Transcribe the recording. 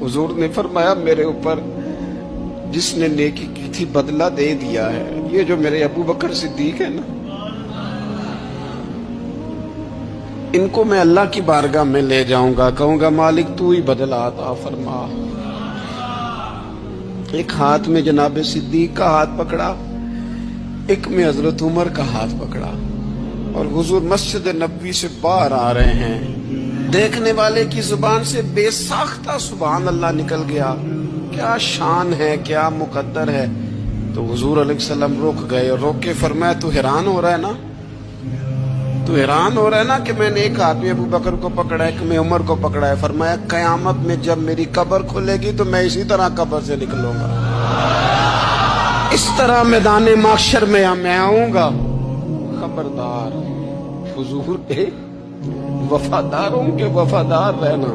हुजूर ने फरमाया मेरे ऊपर जिसने नेकी की थी बदला दे दिया है। ये जो मेरे अबू बकर सिद्दीक है ना, इनको मैं अल्लाह की बारगाह में ले जाऊंगा, कहूंगा मालिक तू ही बदला अता फरमा। एक हाथ में जनाब सिद्दीक का हाथ पकड़ा, एक में हजरत उमर का हाथ पकड़ा, और हुजूर मस्जिद नबवी से बाहर आ रहे हैं। देखने वाले की जुबान से बेसाख्ता सुभान अल्लाह निकल गया। क्या शान है, क्या मुकद्दर है। तो हुजूर अलैहिस्सलाम रुक गए और रोक के फरमाया तू हैरान हो रहा है ना, तू हैरान हो रहा है ना कि मैंने एक हाथ में अबू बकर को पकड़ा है, एक में उमर को पकड़ा है। फरमाया कयामत में जब मेरी कब्र खुलेगी तो मैं इसी तरह कब्र से निकलूंगा, इस तरह मैदान माशर में मैं आऊंगा। खबरदार हुजूर के वफादारों के वफादार रहना।